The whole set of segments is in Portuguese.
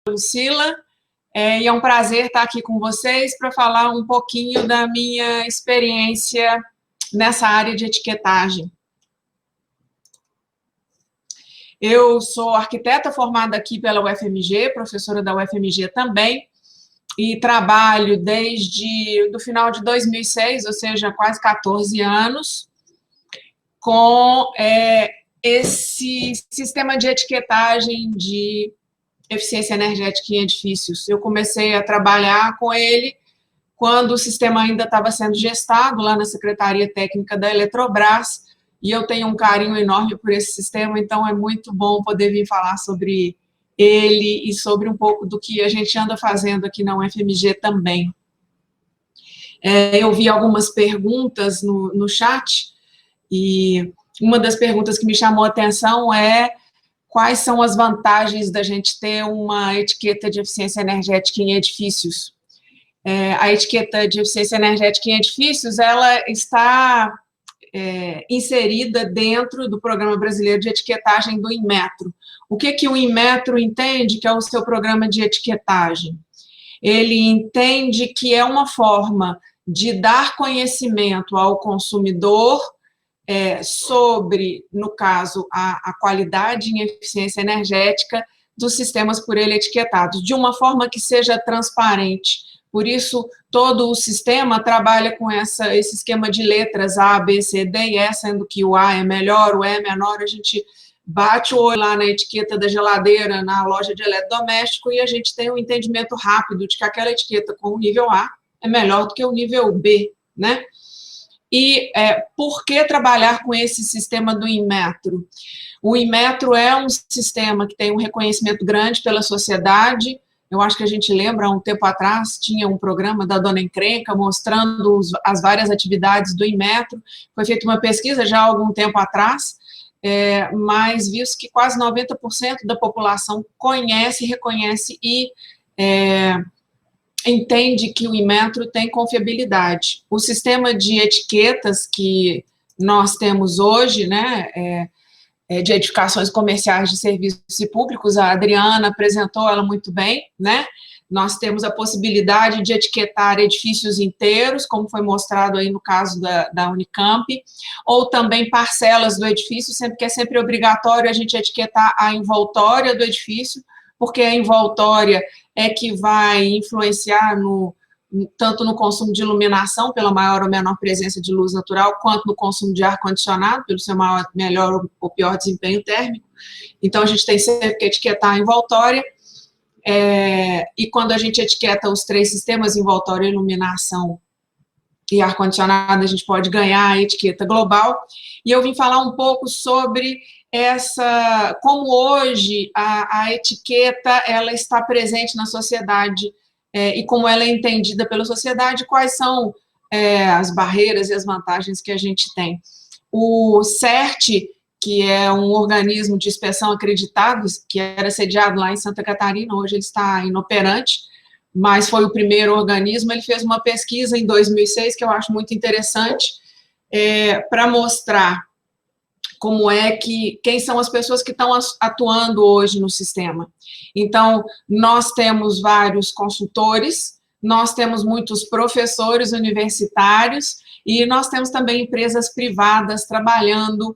Lucila, e é um prazer estar aqui com vocês para falar um pouquinho da minha experiência nessa área de etiquetagem. Eu sou arquiteta formada aqui pela UFMG, professora da UFMG também, e trabalho desde o final de 2006, ou seja, quase 14 anos, com esse sistema de etiquetagem de eficiência energética em edifícios. Eu comecei a trabalhar com ele quando o sistema ainda estava sendo gestado lá na Secretaria Técnica da Eletrobras, e eu tenho um carinho enorme por esse sistema, então é muito bom poder vir falar sobre ele e sobre um pouco do que a gente anda fazendo aqui na UFMG também. Eu vi algumas perguntas no chat, e uma das perguntas que me chamou a atenção é: quais são as vantagens da gente ter uma etiqueta de eficiência energética em edifícios? A etiqueta de eficiência energética em edifícios, ela está inserida dentro do Programa Brasileiro de Etiquetagem do Inmetro. O que o Inmetro entende que é o seu programa de etiquetagem? Ele entende que é uma forma de dar conhecimento ao consumidor sobre, no caso, a qualidade em eficiência energética dos sistemas por ele etiquetados, de uma forma que seja transparente. Por isso, todo o sistema trabalha com esse esquema de letras A, B, C, D e E, sendo que o A é melhor, o E é menor, a gente bate o olho lá na etiqueta da geladeira, na loja de eletrodoméstico, e a gente tem um entendimento rápido de que aquela etiqueta com o nível A é melhor do que o nível B, né? E por que trabalhar com esse sistema do Inmetro? O Inmetro é um sistema que tem um reconhecimento grande pela sociedade. Eu acho que a gente lembra, há um tempo atrás, tinha um programa da Dona Encrenca mostrando as várias atividades do Inmetro. Foi feita uma pesquisa já há algum tempo atrás, mas viu-se que quase 90% da população conhece, reconhece e entende que o Inmetro tem confiabilidade. O sistema de etiquetas que nós temos hoje, né, de edificações comerciais de serviços e públicos, a Adriana apresentou ela muito bem, né? Nós temos a possibilidade de etiquetar edifícios inteiros, como foi mostrado aí no caso da Unicamp, ou também parcelas do edifício, sempre que é sempre obrigatório a gente etiquetar a envoltória do edifício, porque a envoltória é que vai influenciar tanto no consumo de iluminação, pela maior ou menor presença de luz natural, quanto no consumo de ar-condicionado, pelo seu melhor ou pior desempenho térmico. Então, a gente tem sempre que etiquetar a envoltória, e quando a gente etiqueta os três sistemas, envoltória, iluminação e ar-condicionado, a gente pode ganhar a etiqueta global. E eu vim falar um pouco sobre como hoje a etiqueta ela está presente na sociedade, e como ela é entendida pela sociedade, quais são as barreiras e as vantagens que a gente tem. O CERT, que é um organismo de inspeção acreditado, que era sediado lá em Santa Catarina, hoje ele está inoperante, mas foi o primeiro organismo. Ele fez uma pesquisa em 2006, que eu acho muito interessante, para mostrar como quem são as pessoas que estão atuando hoje no sistema. Então, nós temos vários consultores, nós temos muitos professores universitários, e nós temos também empresas privadas trabalhando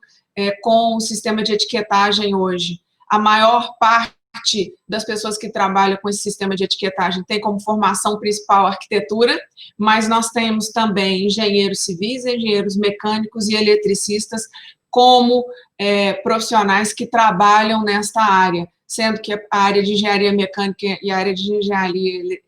com o sistema de etiquetagem hoje. A maior parte das pessoas que trabalham com esse sistema de etiquetagem tem como formação principal arquitetura, mas nós temos também engenheiros civis, engenheiros mecânicos e eletricistas como profissionais que trabalham nesta área, sendo que a área de engenharia mecânica e a área de engenharia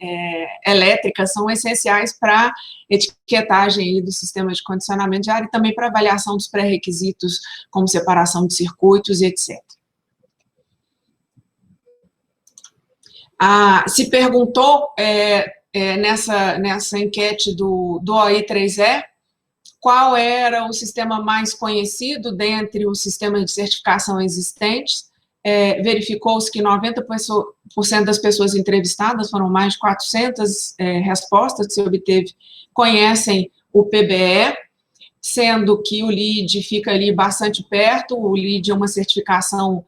elétrica são essenciais para a etiquetagem do sistema de condicionamento de ar e também para avaliação dos pré-requisitos, como separação de circuitos e etc. Se perguntou nessa enquete do OI3E, qual era o sistema mais conhecido dentre os sistemas de certificação existentes. Verificou-se que 90% das pessoas entrevistadas, foram mais de 400 respostas que se obteve, conhecem o PBE, sendo que o LEED fica ali bastante perto. O LEED é uma certificação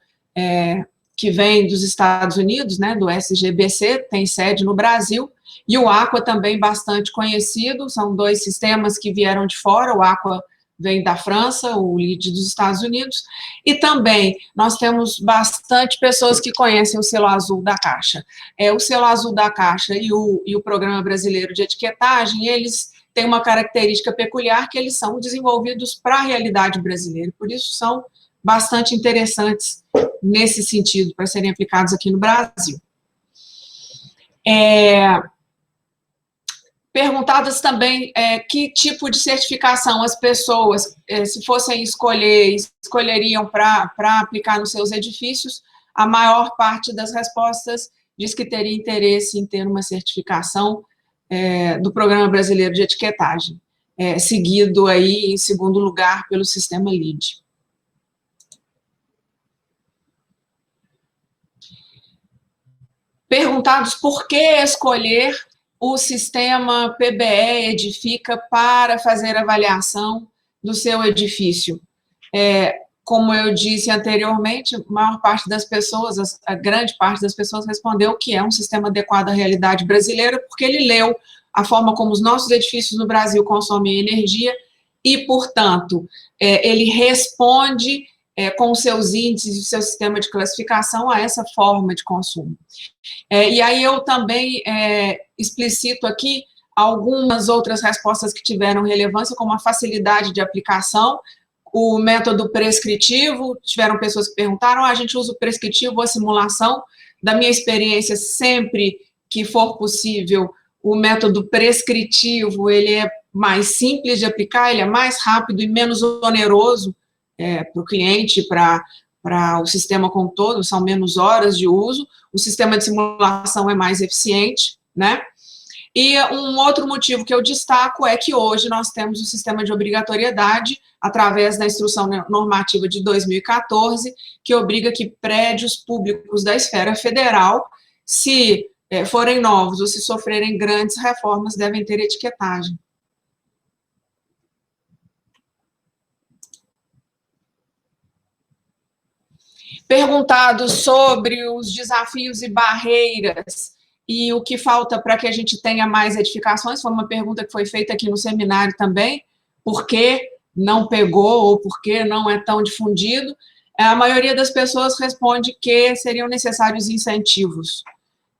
que vem dos Estados Unidos, né, do SGBC, tem sede no Brasil, e o Aqua também bastante conhecido, são dois sistemas que vieram de fora, o Aqua vem da França, o LEED dos Estados Unidos, e também nós temos bastante pessoas que conhecem o selo azul da Caixa. O selo azul da Caixa e o Programa Brasileiro de Etiquetagem, eles têm uma característica peculiar, que eles são desenvolvidos para a realidade brasileira, por isso são bastante interessantes nesse sentido, para serem aplicados aqui no Brasil. Perguntadas também que tipo de certificação as pessoas, se fossem escolher, escolheriam para aplicar nos seus edifícios. A maior parte das respostas diz que teria interesse em ter uma certificação do Programa Brasileiro de Etiquetagem, seguido aí em segundo lugar pelo sistema LEED. Perguntados por que escolher o sistema PBE Edifica para fazer avaliação do seu edifício. Como eu disse anteriormente, a maior parte das pessoas, a grande parte das pessoas respondeu que é um sistema adequado à realidade brasileira, porque ele leu a forma como os nossos edifícios no Brasil consomem energia e, portanto, ele responde com os seus índices e o seu sistema de classificação a essa forma de consumo. E aí eu também explicito aqui algumas outras respostas que tiveram relevância, como a facilidade de aplicação, o método prescritivo. Tiveram pessoas que perguntaram, a gente usa o prescritivo ou a simulação? Da minha experiência, sempre que for possível, o método prescritivo, ele é mais simples de aplicar, ele é mais rápido e menos oneroso para o cliente, para o sistema como um todo, são menos horas de uso. O sistema de simulação é mais eficiente, né? E um outro motivo que eu destaco é que hoje nós temos o sistema de obrigatoriedade, através da Instrução Normativa de 2014, que obriga que prédios públicos da esfera federal, se forem novos ou se sofrerem grandes reformas, devem ter etiquetagem. Perguntado sobre os desafios e barreiras e o que falta para que a gente tenha mais edificações, foi uma pergunta que foi feita aqui no seminário também, por que não pegou ou por que não é tão difundido. A maioria das pessoas responde que seriam necessários incentivos.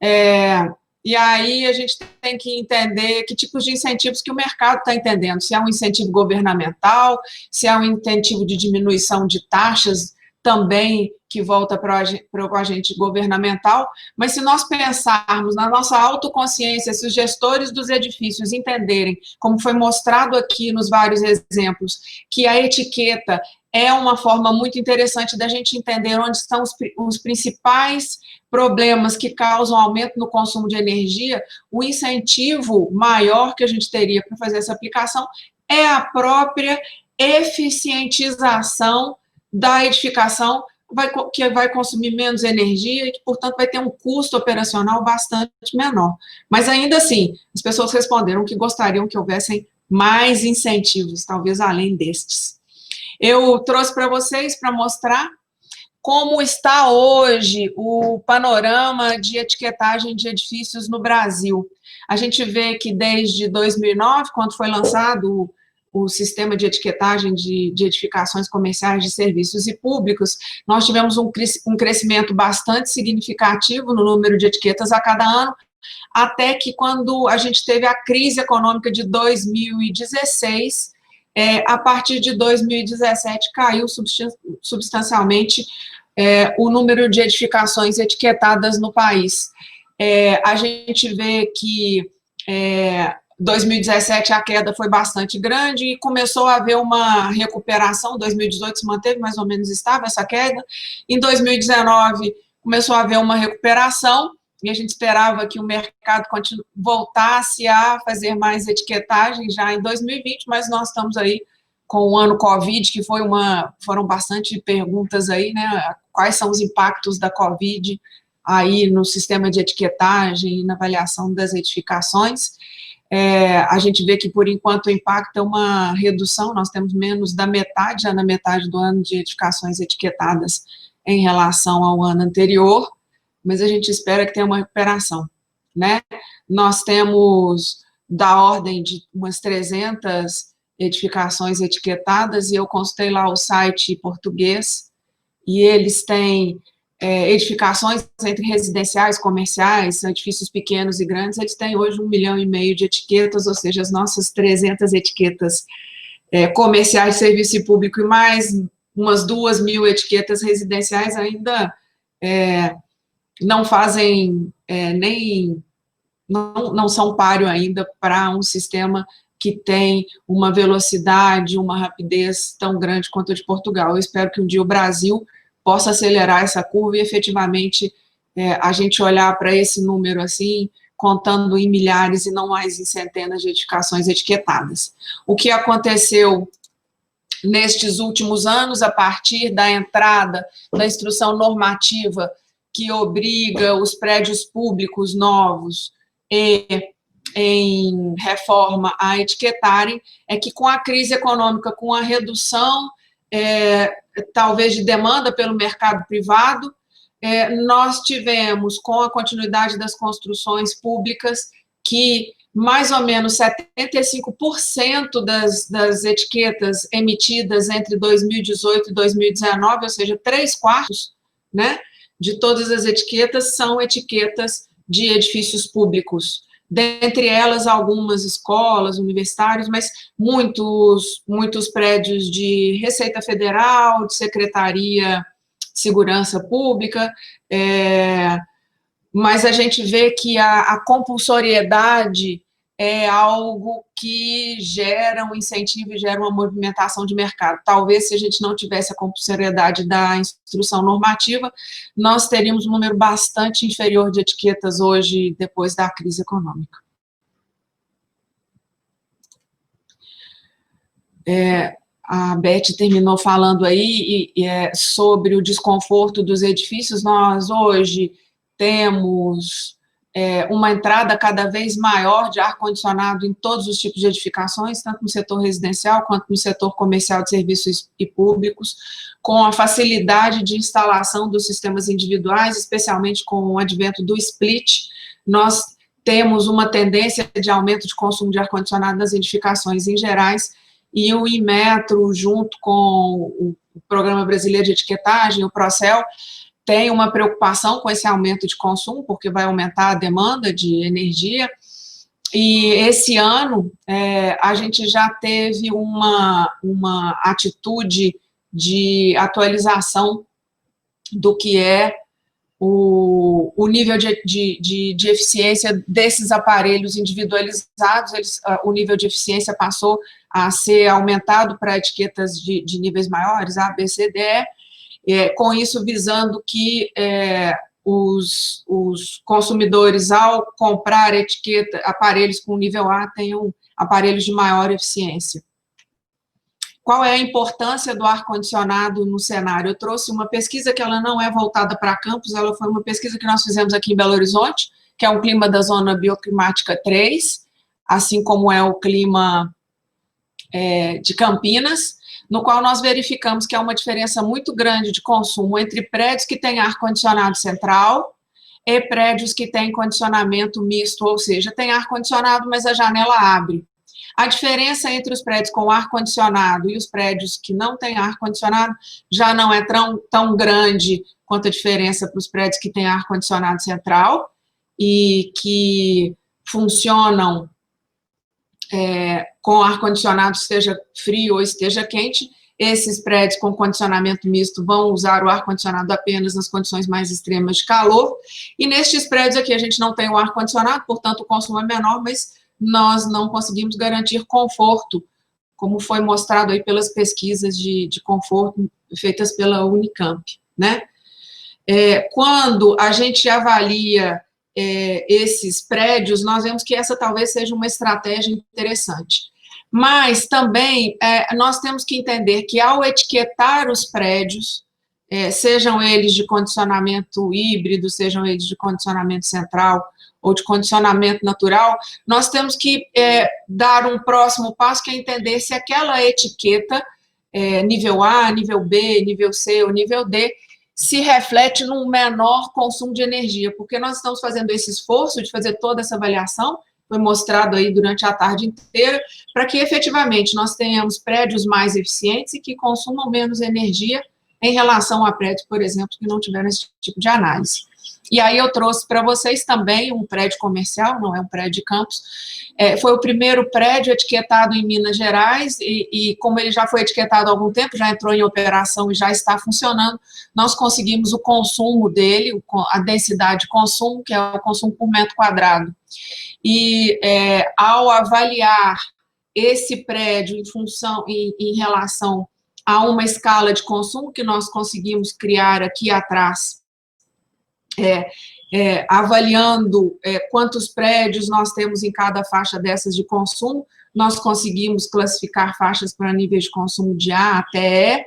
E aí a gente tem que entender que tipos de incentivos que o mercado está entendendo, se é um incentivo governamental, se é um incentivo de diminuição de taxas, também que volta para o agente governamental, mas se nós pensarmos na nossa autoconsciência, se os gestores dos edifícios entenderem, como foi mostrado aqui nos vários exemplos, que a etiqueta é uma forma muito interessante da gente entender onde estão os principais problemas que causam aumento no consumo de energia, o incentivo maior que a gente teria para fazer essa aplicação é a própria eficientização da edificação, que vai consumir menos energia e que, portanto, vai ter um custo operacional bastante menor. Mas, ainda assim, as pessoas responderam que gostariam que houvessem mais incentivos, talvez além destes. Eu trouxe para vocês, para mostrar como está hoje o panorama de etiquetagem de edifícios no Brasil. A gente vê que desde 2009, quando foi lançado o sistema de etiquetagem de edificações comerciais, de serviços e públicos, nós tivemos um crescimento bastante significativo no número de etiquetas a cada ano, até que quando a gente teve a crise econômica de 2016, a partir de 2017 caiu substancialmente o número de edificações etiquetadas no país. A gente vê que 2017 a queda foi bastante grande e começou a haver uma recuperação. 2018 se manteve mais ou menos estável essa queda. Em 2019 começou a haver uma recuperação e a gente esperava que o mercado voltasse a fazer mais etiquetagem já em 2020, mas nós estamos aí com o ano Covid, que foram bastante perguntas aí, né? Quais são os impactos da Covid aí no sistema de etiquetagem e na avaliação das edificações. A gente vê que, por enquanto, o impacto é uma redução, nós temos menos da metade, já na metade do ano, de edificações etiquetadas em relação ao ano anterior, mas a gente espera que tenha uma recuperação, né? Nós temos da ordem de umas 300 edificações etiquetadas, e eu consultei lá o site português, e eles têm edificações entre residenciais, comerciais, edifícios pequenos e grandes, eles têm hoje 1,5 milhão de etiquetas, ou seja, as nossas 300 etiquetas comerciais de serviço público e mais umas 2.000 etiquetas residenciais ainda não fazem não são páreo ainda para um sistema que tem uma velocidade, uma rapidez tão grande quanto a de Portugal. Eu espero que um dia o Brasil possa acelerar essa curva e, efetivamente, a gente olhar para esse número assim, contando em milhares e não mais em centenas de edificações etiquetadas. O que aconteceu nestes últimos anos, a partir da entrada da instrução normativa que obriga os prédios públicos novos em reforma a etiquetarem, é que com a crise econômica, com a redução, talvez, de demanda pelo mercado privado, nós tivemos, com a continuidade das construções públicas, que mais ou menos 75% das etiquetas emitidas entre 2018 e 2019, ou seja, 3/4, né, de todas as etiquetas são etiquetas de edifícios públicos. Dentre elas, algumas escolas, universitários, mas muitos prédios de Receita Federal, de Secretaria de Segurança Pública, mas a gente vê que a compulsoriedade é algo que gera um incentivo e gera uma movimentação de mercado. Talvez, se a gente não tivesse a compulsoriedade da instrução normativa, nós teríamos um número bastante inferior de etiquetas hoje, depois da crise econômica. A Beth terminou falando aí sobre o desconforto dos edifícios. Nós hoje temos uma entrada cada vez maior de ar-condicionado em todos os tipos de edificações, tanto no setor residencial quanto no setor comercial de serviços e públicos, com a facilidade de instalação dos sistemas individuais, especialmente com o advento do split. Nós temos uma tendência de aumento de consumo de ar-condicionado nas edificações em gerais, e o Inmetro, junto com o Programa Brasileiro de Etiquetagem, o Procel, tem uma preocupação com esse aumento de consumo, porque vai aumentar a demanda de energia, e esse ano a gente já teve uma atitude de atualização do que é o nível de eficiência desses aparelhos individualizados. O nível de eficiência passou a ser aumentado para etiquetas de níveis maiores, A, B, C, D, com isso visando que os consumidores, ao comprar aparelhos com nível A, tenham aparelhos de maior eficiência. Qual é a importância do ar-condicionado no cenário? Eu trouxe uma pesquisa que ela não é voltada para campus, ela foi uma pesquisa que nós fizemos aqui em Belo Horizonte, que é um clima da zona bioclimática 3, assim como é o clima de Campinas, no qual nós verificamos que há uma diferença muito grande de consumo entre prédios que têm ar-condicionado central e prédios que têm condicionamento misto, ou seja, tem ar-condicionado, mas a janela abre. A diferença entre os prédios com ar-condicionado e os prédios que não têm ar-condicionado já não é tão grande quanto a diferença para os prédios que têm ar-condicionado central e que funcionam com ar-condicionado, esteja frio ou esteja quente. Esses prédios com condicionamento misto vão usar o ar-condicionado apenas nas condições mais extremas de calor, e nestes prédios aqui a gente não tem o ar-condicionado, portanto o consumo é menor, mas nós não conseguimos garantir conforto, como foi mostrado aí pelas pesquisas de conforto feitas pela Unicamp, né? Quando a gente avalia esses prédios, nós vemos que essa talvez seja uma estratégia interessante. Mas também nós temos que entender que, ao etiquetar os prédios, sejam eles de condicionamento híbrido, sejam eles de condicionamento central ou de condicionamento natural, nós temos que dar um próximo passo, que é entender se aquela etiqueta, nível A, nível B, nível C ou nível D, se reflete num menor consumo de energia, porque nós estamos fazendo esse esforço de fazer toda essa avaliação, foi mostrado aí durante a tarde inteira, para que efetivamente nós tenhamos prédios mais eficientes e que consumam menos energia em relação a prédios, por exemplo, que não tiveram esse tipo de análise. E aí eu trouxe para vocês também um prédio comercial, não é um prédio de campus, foi o primeiro prédio etiquetado em Minas Gerais, e como ele já foi etiquetado há algum tempo, já entrou em operação e já está funcionando, nós conseguimos o consumo dele, a densidade de consumo, que é o consumo por metro quadrado. E ao avaliar esse prédio em relação a uma escala de consumo que nós conseguimos criar aqui atrás, avaliando quantos prédios nós temos em cada faixa dessas de consumo, nós conseguimos classificar faixas para níveis de consumo de A até E,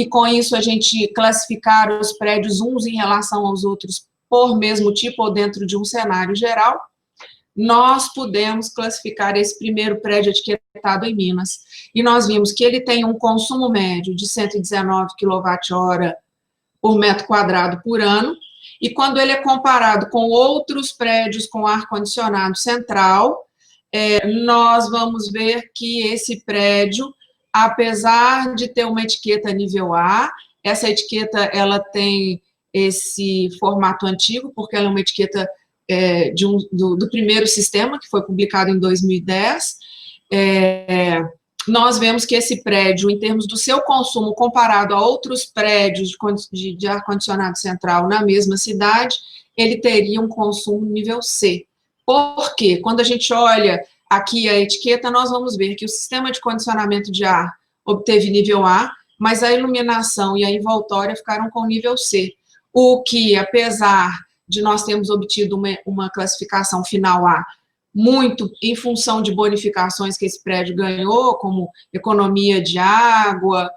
e com isso a gente classificar os prédios uns em relação aos outros por mesmo tipo ou dentro de um cenário geral, nós pudemos classificar esse primeiro prédio etiquetado em Minas. E nós vimos que ele tem um consumo médio de 119 kWh por metro quadrado por ano, e quando ele é comparado com outros prédios com ar-condicionado central, nós vamos ver que esse prédio, apesar de ter uma etiqueta nível A, essa etiqueta ela tem esse formato antigo, porque ela é uma etiqueta do primeiro sistema, que foi publicado em 2010, nós vemos que esse prédio, em termos do seu consumo, comparado a outros prédios de ar-condicionado central na mesma cidade, ele teria um consumo nível C. Por quê? Quando a gente olha aqui a etiqueta, nós vamos ver que o sistema de condicionamento de ar obteve nível A, mas a iluminação e a envoltória ficaram com nível C, o que, apesar de nós termos obtido uma classificação final A, muito em função de bonificações que esse prédio ganhou, como economia de água,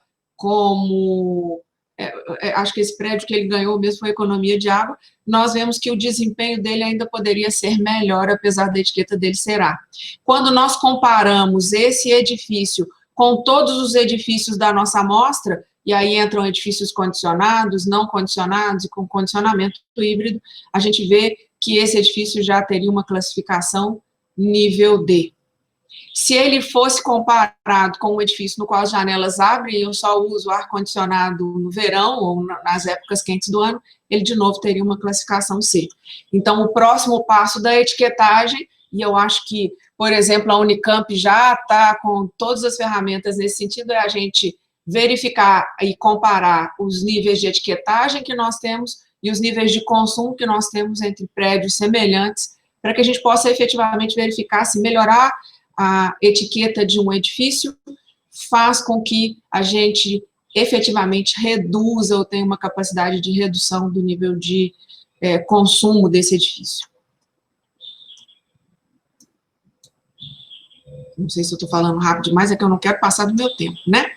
acho que esse prédio que ele ganhou mesmo foi economia de água, nós vemos que o desempenho dele ainda poderia ser melhor, apesar da etiqueta dele ser A. Quando nós comparamos esse edifício com todos os edifícios da nossa amostra, e aí entram edifícios condicionados, não condicionados e com condicionamento híbrido, a gente vê que esse edifício já teria uma classificação nível D. Se ele fosse comparado com um edifício no qual as janelas abrem e eu só uso ar-condicionado no verão ou nas épocas quentes do ano, ele de novo teria uma classificação C. Então, o próximo passo da etiquetagem, e eu acho que, por exemplo, a Unicamp já está com todas as ferramentas nesse sentido, é a gente verificar e comparar os níveis de etiquetagem que nós temos e os níveis de consumo que nós temos entre prédios semelhantes, para que a gente possa efetivamente verificar se melhorar a etiqueta de um edifício faz com que a gente efetivamente reduza ou tenha uma capacidade de redução do nível de consumo desse edifício. Não sei se eu estou falando rápido demais, é que eu não quero passar do meu tempo, né?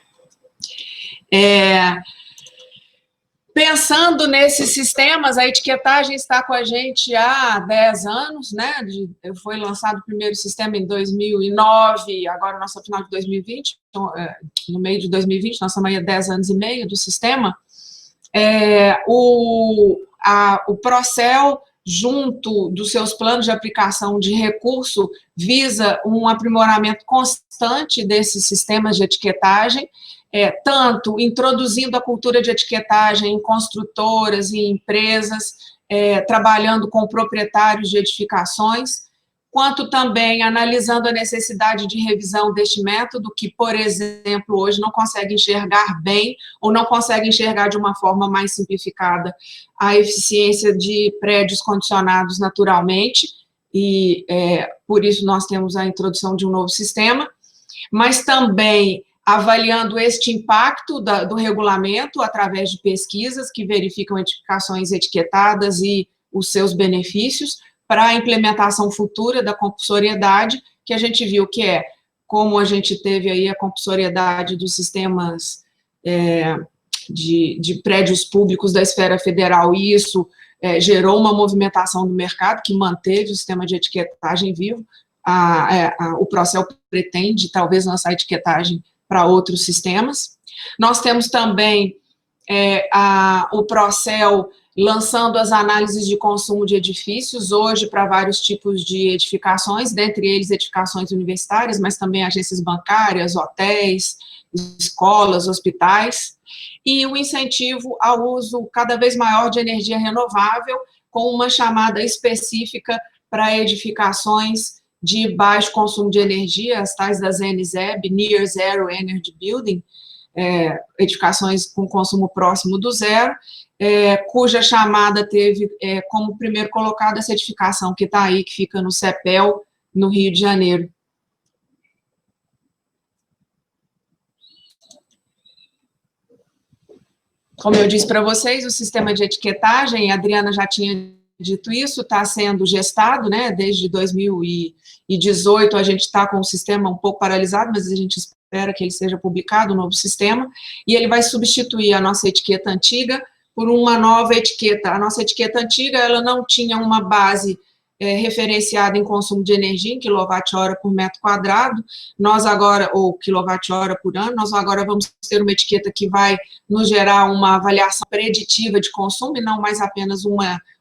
Pensando nesses sistemas, a etiquetagem está com a gente há 10 anos, né? Foi lançado o primeiro sistema em 2009, agora nós estamos no final de 2020, então, no meio de 2020, nós estamos aí há 10 anos e meio do sistema. O Procel, junto dos seus planos de aplicação de recurso, visa um aprimoramento constante desses sistemas de etiquetagem, tanto introduzindo a cultura de etiquetagem em construtoras e empresas, trabalhando com proprietários de edificações, quanto também analisando a necessidade de revisão deste método, que, por exemplo, hoje não consegue enxergar bem, ou não consegue enxergar de uma forma mais simplificada a eficiência de prédios condicionados naturalmente, e por isso nós temos a introdução de um novo sistema, mas também avaliando este impacto do regulamento através de pesquisas que verificam edificações etiquetadas e os seus benefícios para a implementação futura da compulsoriedade, que a gente viu que como a gente teve aí a compulsoriedade dos sistemas de prédios públicos da esfera federal, e isso gerou uma movimentação do mercado que manteve o sistema de etiquetagem vivo. O Procel pretende, talvez, lançar etiquetagem para outros sistemas. Nós temos também o Procel lançando as análises de consumo de edifícios, hoje para vários tipos de edificações, dentre eles edificações universitárias, mas também agências bancárias, hotéis, escolas, hospitais, e o incentivo ao uso cada vez maior de energia renovável, com uma chamada específica para edificações de baixo consumo de energia, as tais das NZEB, Near Zero Energy Building, edificações com consumo próximo do zero, cuja chamada teve como primeiro colocado essa edificação que está aí, que fica no CEPEL, no Rio de Janeiro. Como eu disse para vocês, o sistema de etiquetagem, a Adriana já tinha dito isso, está sendo gestado, né, desde 2018, a gente está com o sistema um pouco paralisado, mas a gente espera que ele seja publicado, o novo sistema, e ele vai substituir a nossa etiqueta antiga por uma nova etiqueta. A nossa etiqueta antiga, ela não tinha uma base referenciada em consumo de energia, em quilowatt-hora por metro quadrado, nós agora, ou quilowatt-hora por ano, nós agora vamos ter uma etiqueta que vai nos gerar uma avaliação preditiva de consumo, e não mais apenas um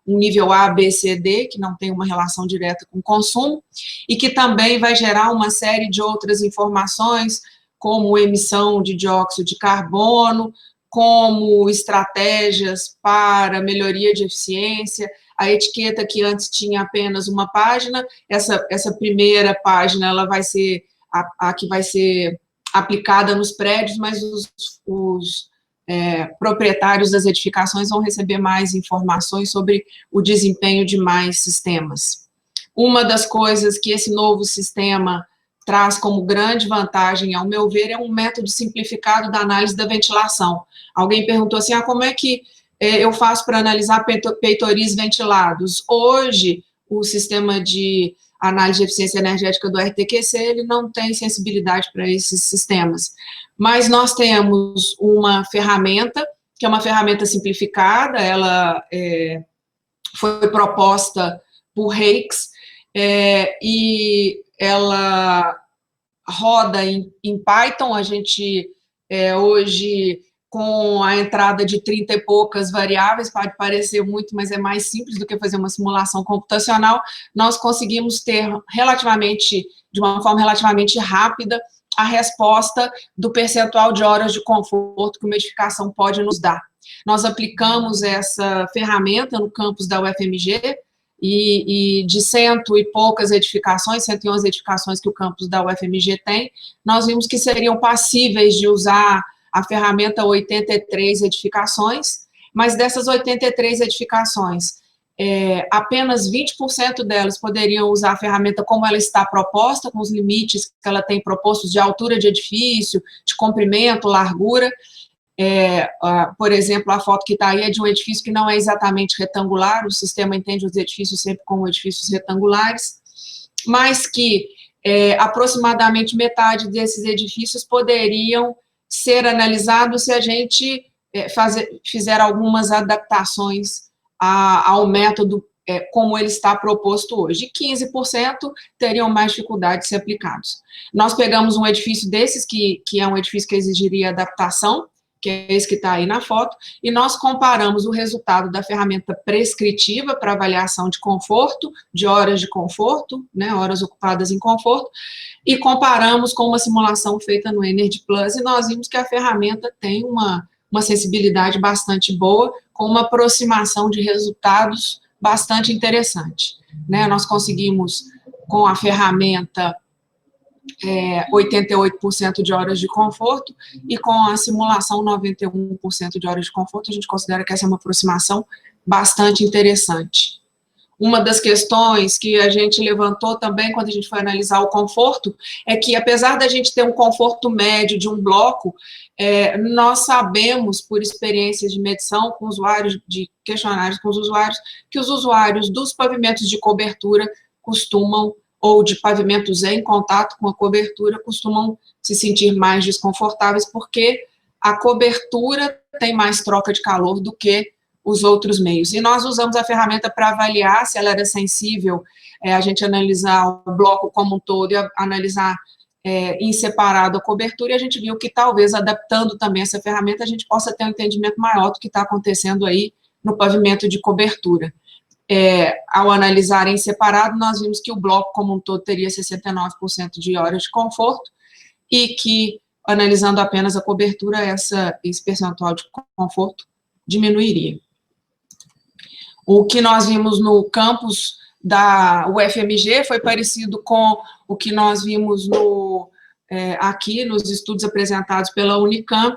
nível A, B, C, D, que não tem uma relação direta com o consumo, e que também vai gerar uma série de outras informações, como emissão de dióxido de carbono, como estratégias para melhoria de eficiência. A etiqueta que antes tinha apenas uma página, essa primeira página, ela vai ser a que vai ser aplicada nos prédios, mas os proprietários das edificações vão receber mais informações sobre o desempenho de mais sistemas. Uma das coisas que esse novo sistema traz como grande vantagem, ao meu ver, é um método simplificado da análise da ventilação. Alguém perguntou assim, como é que eu faço para analisar peitoris ventilados? Hoje, o sistema de análise de eficiência energética do RTQC, ele não tem sensibilidade para esses sistemas. Mas nós temos uma ferramenta, que é uma ferramenta simplificada, ela foi proposta por Reix, e ela roda em Python. A gente, hoje, com a entrada de 30 e poucas variáveis, pode parecer muito, mas é mais simples do que fazer uma simulação computacional, nós conseguimos ter de uma forma relativamente rápida, a resposta do percentual de horas de conforto que uma edificação pode nos dar. Nós aplicamos essa ferramenta no campus da UFMG, e de 100 e poucas edificações, 111 edificações que o campus da UFMG tem, nós vimos que seriam passíveis de usar a ferramenta 83 edificações, mas dessas 83 edificações, apenas 20% delas poderiam usar a ferramenta como ela está proposta, com os limites que ela tem propostos de altura de edifício, de comprimento, largura. Por exemplo, a foto que está aí é de um edifício que não é exatamente retangular, o sistema entende os edifícios sempre como edifícios retangulares, mas que aproximadamente metade desses edifícios poderiam ser analisados se a gente fizer algumas adaptações ao método como ele está proposto hoje. 15% teriam mais dificuldade de ser aplicados. Nós pegamos um edifício desses, que é um edifício que exigiria adaptação, que é esse que está aí na foto, e nós comparamos o resultado da ferramenta prescritiva para avaliação de conforto, de horas de conforto, né, horas ocupadas em conforto, e comparamos com uma simulação feita no Energy Plus, e nós vimos que a ferramenta tem uma sensibilidade bastante boa, com uma aproximação de resultados bastante interessante. Né? Nós conseguimos, com a ferramenta, 88% de horas de conforto, e com a simulação 91% de horas de conforto. A gente considera que essa é uma aproximação bastante interessante. Uma das questões que a gente levantou também quando a gente foi analisar o conforto é que, apesar da gente ter um conforto médio de um bloco, nós sabemos, por experiências de medição com usuários, de questionários com os usuários, que os usuários dos pavimentos de cobertura costumam, ou de pavimentos em contato com a cobertura, costumam se sentir mais desconfortáveis, porque a cobertura tem mais troca de calor do que os outros meios. E nós usamos a ferramenta para avaliar se ela era sensível, a gente analisar o bloco como um todo e analisar em separado a cobertura, e a gente viu que talvez adaptando também essa ferramenta, a gente possa ter um entendimento maior do que está acontecendo aí no pavimento de cobertura. Ao analisar em separado, nós vimos que o bloco como um todo teria 69% de horas de conforto, e que, analisando apenas a cobertura, esse percentual de conforto diminuiria. O que nós vimos no campus da UFMG foi parecido com o que nós vimos aqui nos estudos apresentados pela Unicamp.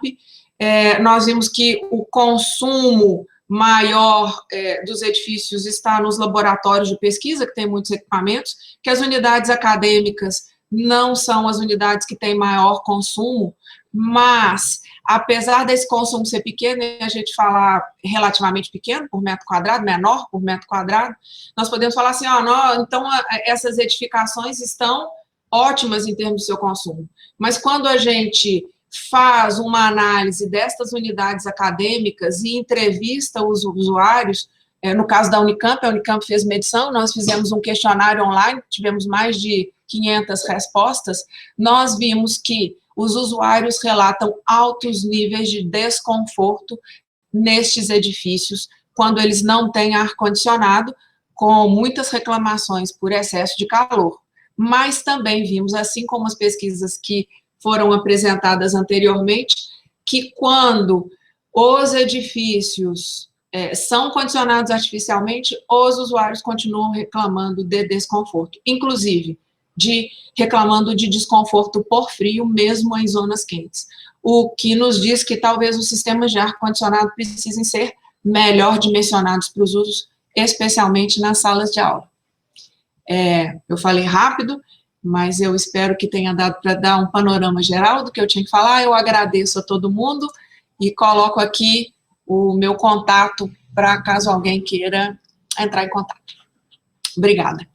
Nós vimos que o consumo maior dos edifícios está nos laboratórios de pesquisa, que tem muitos equipamentos, que as unidades acadêmicas não são as unidades que têm maior consumo, mas, apesar desse consumo ser pequeno, e a gente falar relativamente pequeno por metro quadrado, menor por metro quadrado, nós podemos falar assim, então essas edificações estão ótimas em termos do seu consumo. Mas quando a gente faz uma análise destas unidades acadêmicas e entrevista os usuários, no caso da Unicamp, a Unicamp fez medição, nós fizemos um questionário online, tivemos mais de 500 respostas, nós vimos que os usuários relatam altos níveis de desconforto nestes edifícios, quando eles não têm ar-condicionado, com muitas reclamações por excesso de calor. Mas também vimos, assim como as pesquisas que foram apresentadas anteriormente, que quando os edifícios são condicionados artificialmente, os usuários continuam reclamando de desconforto, inclusive reclamando de desconforto por frio, mesmo em zonas quentes. O que nos diz que talvez os sistemas de ar-condicionado precisem ser melhor dimensionados para os usos, especialmente nas salas de aula. Eu falei rápido, mas eu espero que tenha dado para dar um panorama geral do que eu tinha que falar. Eu agradeço a todo mundo e coloco aqui o meu contato para caso alguém queira entrar em contato. Obrigada.